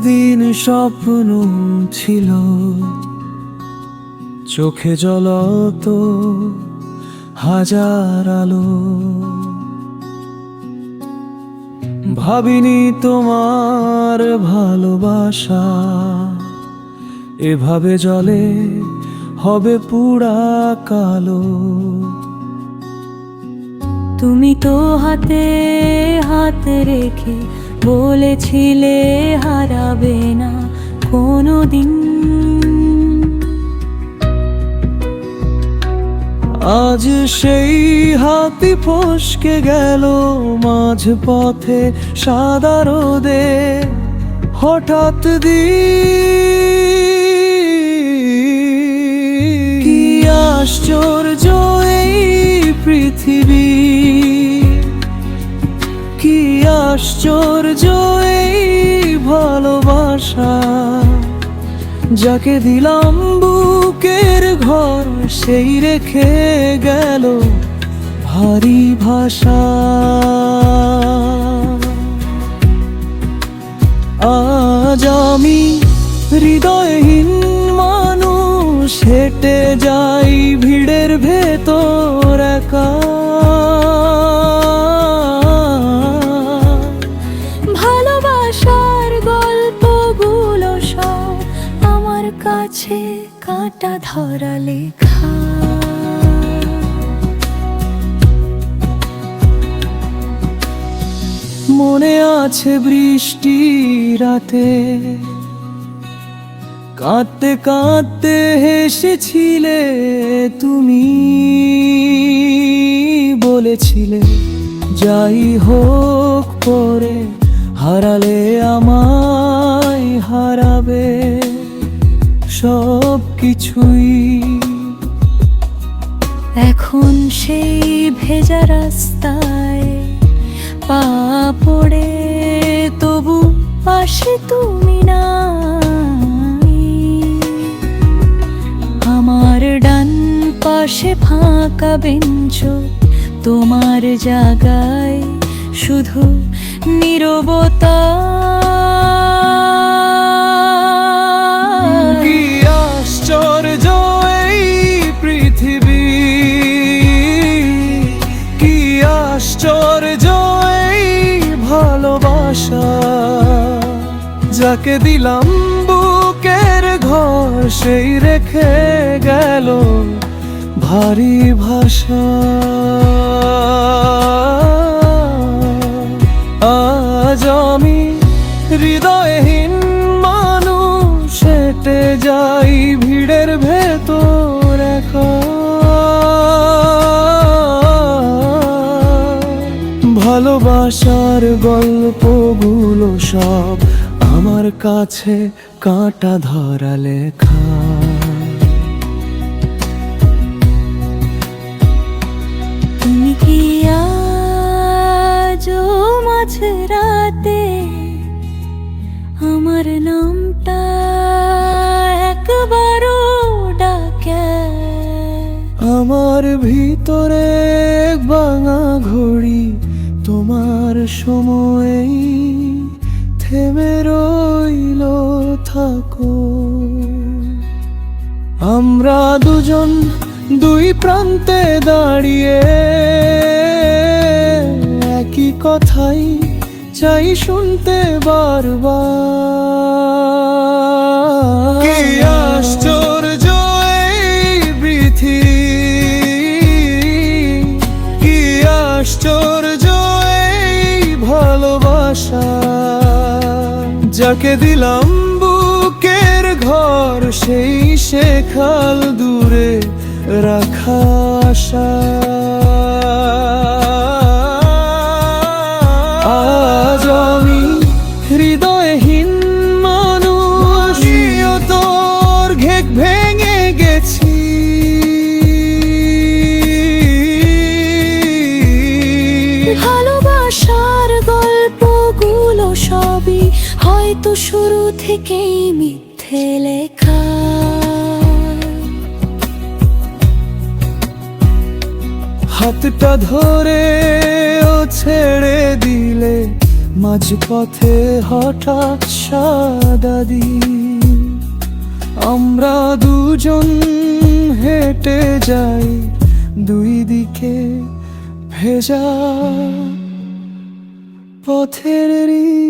একদিন স্বপ্ন ছিল, চোখে জ্বলত হাজার আলো। ভাবিনি তোমার ভালোবাসা এভাবে জ্বলে হবে পুরা কালো। তুমি তো হাতে হাত রেখে বলেছিলে হারাবে না কোনোদিন। আজ সেই হাতই ফসকে গেল মাঝ পথে সাদা রোদে। হঠাৎ কি আশ্চর্য এই পৃথিবী, কি আশ্চর্য এই ভালোবাসা। যাকে দিলাম বুকের ঘর সেই রেখে গেল ভারী ভাষা। আজ আমি হৃদয়হীন মানুষ, হেঁটে যাই ভিড়ের ভেতর একা। ভালোবাসার গল্পগুলো সব আমার কাছে কাঁটা ধরা লেখা। মনে আছে বৃষ্টি রাতে কাঁদতে কাঁদতে হেসেছিলে তুমি। বলেছিলে যাই হোক পরে হারালে আমায় হারাবে সব কিছুই। এখন সেই ভেজা রাস্তায় পা পড়ে তবু পাশে তুমি নাই। আমার ডান পাশে ফাঁকা বেঞ্চ, তোমার জায়গায় শুধু নীরবতা। কি আশ্চর্য এই পৃথিবী, কি আশ্চর্য এই ভালোবাসা। যাকে দিলাম বুকের ঘর সেই রেখে গেল ভারী ভাষা। আজ আমি হৃদয়হীন মানুষ, হেঁটে যাই ভিড়ের ভেতর একা। ভালোবাসার গল্পগুলো সব আমার কাছে কাঁটা ধরা লেখা। তুমি কি আজও মাঝরাতে আমার নামটা একবারও ডাকে? আমার ভিতরে এক ভাঙা ঘড়ি তোমার সময়েই থেমে রইল থাকো। আমরা দুজন দুই প্রান্তে দাঁড়িয়ে একই কথাই চাই শুনতে বারবার। কি আশ্চর্য এই পৃথিবী, কি আশ্চর্য এই ভালোবাসা। যাকে দিলাম বুকের ঘর সেই শেখাল দূরে রাখা আশা। আজ আমি হৃদয়হীন মানুষ, তোর ঘেক ভেঙে গেছি। ভালোবাসার গল্পগুলো সবই হয়তো শুরু থেকেই মিথ্যে লেখা। হাতটা ধরে ও ছেড়ে দিলে মাঝপথে হঠাৎ সাদা দিন, আমরা দুজন হেঁটে যাই, দুই দিকে ভেজা পথের রিং।